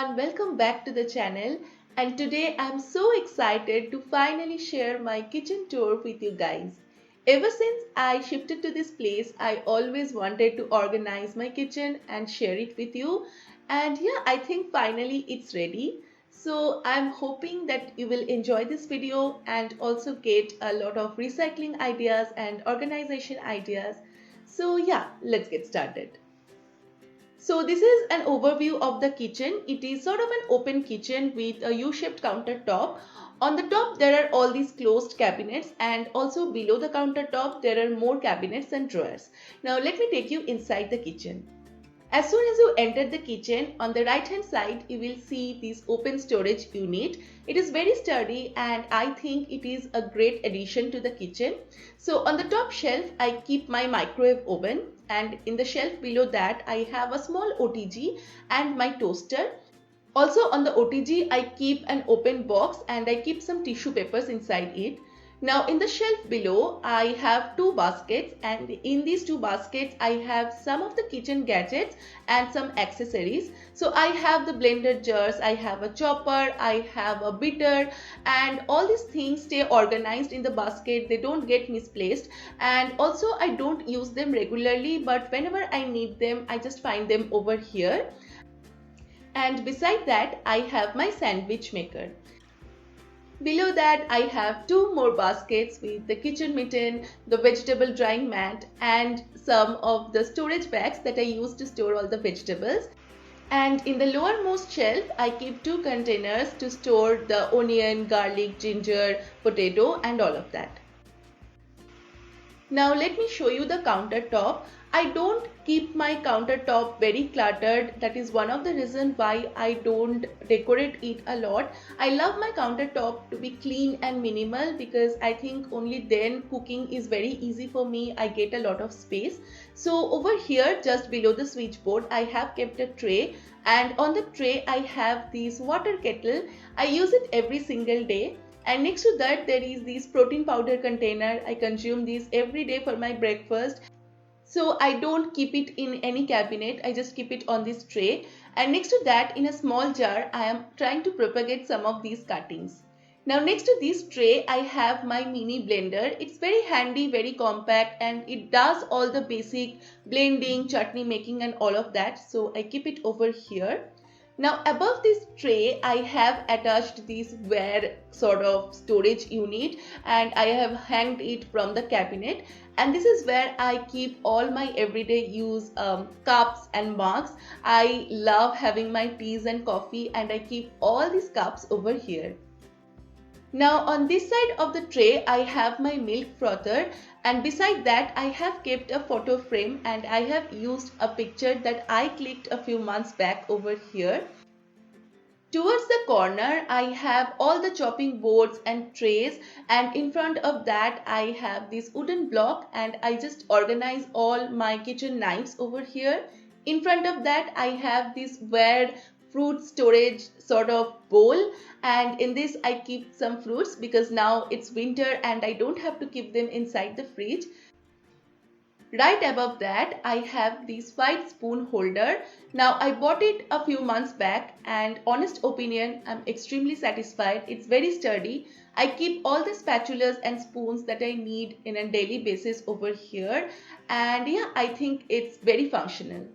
everyone, welcome back to the channel, and today I'm so excited to finally share my kitchen tour with you guys. Ever since I shifted to this place, I always wanted to organize my kitchen and share it with you, and yeah, I think finally it's ready. So I'm hoping that you will enjoy this video and also get a lot of recycling ideas and organization ideas. So yeah, let's get started. So this is an overview of the kitchen. It is sort of an open kitchen with a U-shaped countertop. On the top there are all these closed cabinets, and also below the countertop there are more cabinets and drawers. Now let me take you inside the kitchen. As soon as you enter the kitchen, on the right hand side you will see this open storage unit. It is very sturdy and I think it is a great addition to the kitchen. So on the top shelf I keep my microwave oven, and in the shelf below that I have a small OTG and my toaster. Also on the OTG I keep an open box and I keep some tissue papers inside it. Now in the shelf below I have two baskets, and in these two baskets I have some of the kitchen gadgets and some accessories. So I have the blender jars, I have a chopper, I have a beater, and all these things stay organized in the basket. They don't get misplaced, and also I don't use them regularly, but whenever I need them I just find them over here. And beside that I have my sandwich maker. Below that I have two more baskets with the kitchen mitten, the vegetable drying mat, and some of the storage bags that I use to store all the vegetables. And in the lowermost shelf I keep two containers to store the onion, garlic, ginger, potato and all of that. Now let me show you the countertop. I don't keep my countertop very cluttered. That is one of the reasons why I don't decorate it a lot. I love my countertop to be clean and minimal because I think only then cooking is very easy for me. I get a lot of space. So over here just below the switchboard I have kept a tray, and on the tray I have this water kettle. I use it every single day. And next to that there is this protein powder container. I consume this every day for my breakfast. So I don't keep it in any cabinet, I just keep it on this tray. And next to that in a small jar I am trying to propagate some of these cuttings. Now next to this tray I have my mini blender. It's very handy, very compact, and it does all the basic blending, chutney making and all of that. So I keep it over here. Now above this tray I have attached this ware sort of storage unit, and I have hanged it from the cabinet, and this is where I keep all my everyday use cups and mugs. I love having my teas and coffee, and I keep all these cups over here. Now on this side of the tray I have my milk frother, and beside that I have kept a photo frame, and I have used a picture that I clicked a few months back over here. Towards the corner I have all the chopping boards and trays, and in front of that I have this wooden block, and I just organize all my kitchen knives over here. In front of that I have this ware fruit storage sort of bowl, and in this I keep some fruits because now it's winter and I don't have to keep them inside the fridge. Right above that I have this white spoon holder. Now I bought it a few months back, and honest opinion I'm extremely satisfied. It's very sturdy. I keep all the spatulas and spoons that I need in a daily basis over here, and yeah, I think it's very functional.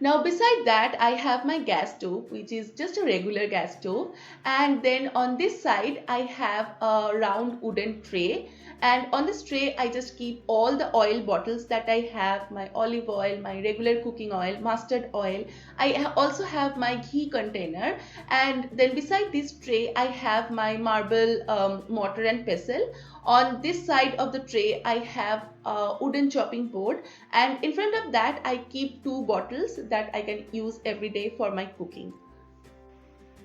Now beside that I have my gas stove, which is just a regular gas stove, and then on this side I have a round wooden tray, and on this tray I just keep all the oil bottles that I have, my olive oil, my regular cooking oil, mustard oil. I also have my ghee container, and then beside this tray I have my marble mortar and pestle. On this side of the tray I have a wooden chopping board, and in front of that I keep two bottles that I can use every day for my cooking.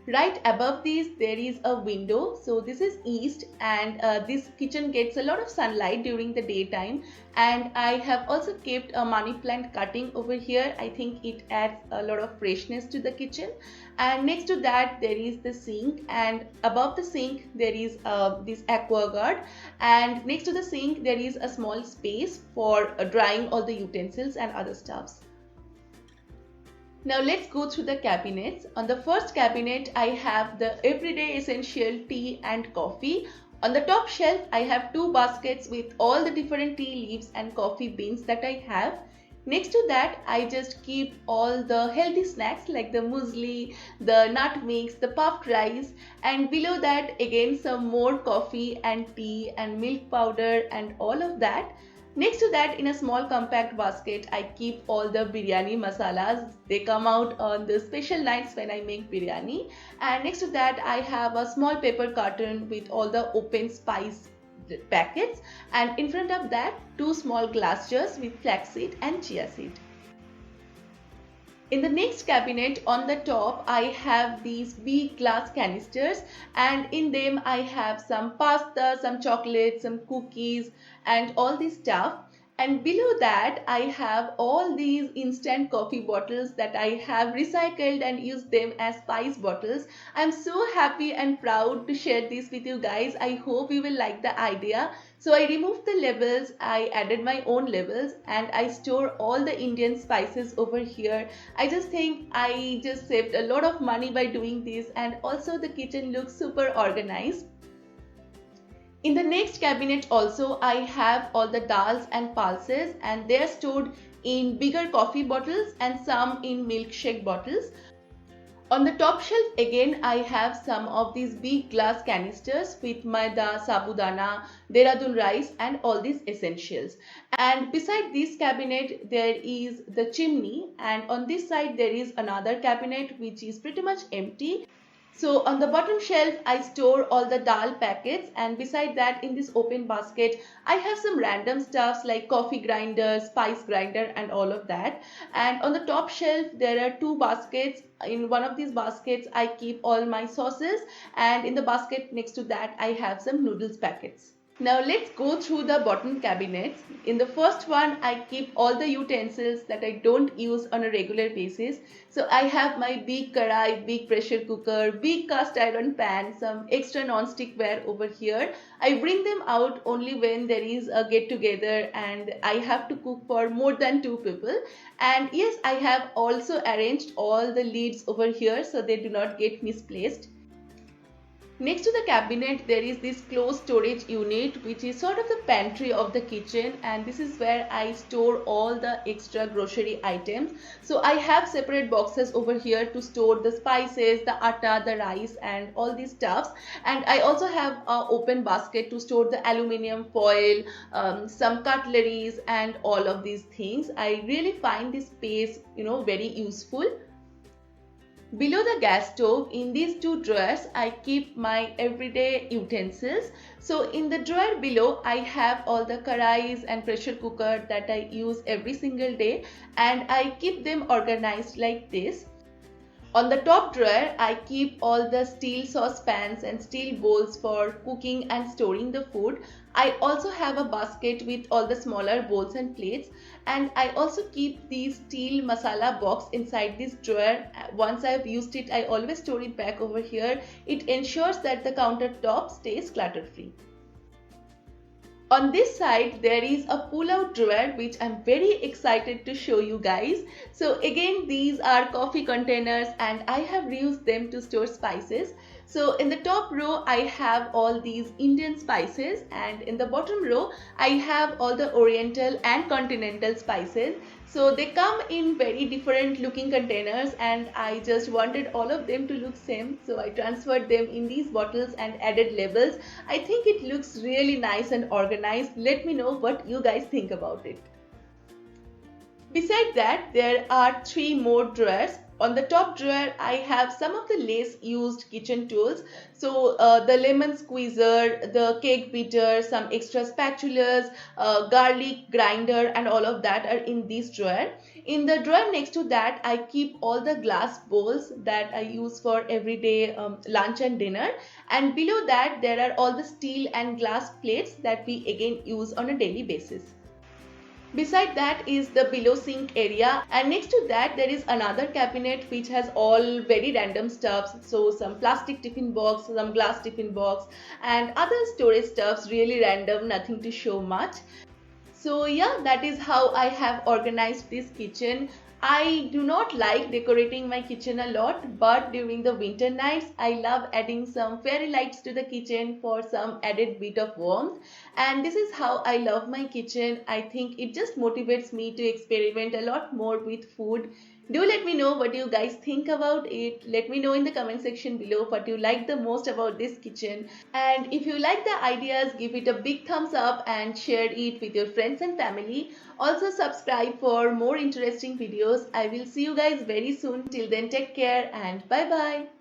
Right above these there is a window. So this is east, and this kitchen gets a lot of sunlight during the daytime, and I have also kept a money plant cutting over here. I think it adds a lot of freshness to the kitchen. And next to that there is the sink, and above the sink there is this aquaguard, and next to the sink there is a small space for drying all the utensils and other stuffs. Now let's go through the cabinets. On the first cabinet, I have the everyday essential tea and coffee. On the top shelf, I have two baskets with all the different tea leaves and coffee beans that I have. Next to that, I just keep all the healthy snacks like the muesli, the nut mix, the puffed rice, and below that again some more coffee and tea and milk powder and all of that. Next to that, in a small compact basket, I keep all the biryani masalas. They come out on the special nights when I make biryani. And next to that, I have a small paper carton with all the open spice packets, and in front of that, two small glass jars with flaxseed and chia seed. In the next cabinet on the top, I have these big glass canisters, and in them I have some pasta, some chocolate, some cookies and all this stuff. And below that I have all these instant coffee bottles that I have recycled and used them as spice bottles. I'm so happy and proud to share this with you guys. I hope you will like the idea. So I removed the labels, I added my own labels, and I store all the Indian spices over here. I just think I just saved a lot of money by doing this, and also the kitchen looks super organized. In the next cabinet also I have all the dals and pulses, and they are stored in bigger coffee bottles and some in milkshake bottles. On the top shelf again I have some of these big glass canisters with maida, sabudana, Dehradun rice and all these essentials. And beside this cabinet there is the chimney, and on this side there is another cabinet which is pretty much empty. So on the bottom shelf I store all the dal packets, and beside that in this open basket I have some random stuffs like coffee grinder, spice grinder and all of that. And on the top shelf there are two baskets. In one of these baskets I keep all my sauces, and in the basket next to that I have some noodles packets. Now let's go through the bottom cabinets. In the first one I keep all the utensils that I don't use on a regular basis. So I have my big karai, big pressure cooker, big cast iron pan, some extra non-stick ware over here. I bring them out only when there is a get together and I have to cook for more than two people. And yes, I have also arranged all the lids over here so they do not get misplaced. Next to the cabinet there is this closed storage unit which is sort of the pantry of the kitchen, and this is where I store all the extra grocery items. So I have separate boxes over here to store the spices, the atta, the rice and all these stuffs, and I also have an open basket to store the aluminium foil, some cutleries and all of these things. I really find this space very useful. Below the gas stove, in these two drawers, I keep my everyday utensils. So in the drawer below, I have all the karais and pressure cooker that I use every single day, and I keep them organized like this. On the top drawer, I keep all the steel saucepans and steel bowls for cooking and storing the food. I also have a basket with all the smaller bowls and plates, and I also keep the steel masala box inside this drawer. Once I have used it, I always store it back over here. It ensures that the countertop stays clutter-free. On this side there is a pull-out drawer which I'm very excited to show you guys. So again, these are coffee containers and I have reused them to store spices. So in the top row I have all these Indian spices, and in the bottom row I have all the Oriental and Continental spices. So they come in very different looking containers, and I just wanted all of them to look same. So I transferred them in these bottles and added labels. I think it looks really nice and organized. Let me know what you guys think about it. Beside that, there are three more drawers. On the top drawer, I have some of the less used kitchen tools. So the lemon squeezer, the cake beater, some extra spatulas, garlic grinder and all of that are in this drawer. In the drawer next to that, I keep all the glass bowls that I use for everyday lunch and dinner. And below that, there are all the steel and glass plates that we again use on a daily basis. Beside that is the below sink area, and next to that there is another cabinet which has all very random stuffs. So some plastic tiffin box, some glass tiffin box and other storage stuffs, really random, nothing to show much. So yeah, that is how I have organized this kitchen. I do not like decorating my kitchen a lot, but during the winter nights, I love adding some fairy lights to the kitchen for some added bit of warmth. And this is how I love my kitchen. I think it just motivates me to experiment a lot more with food. Do let me know what you guys think about it. Let me know in the comment section below what you like the most about this kitchen. And if you like the ideas, give it a big thumbs up and share it with your friends and family. Also subscribe for more interesting videos. I will see you guys very soon. Till then, take care and bye bye.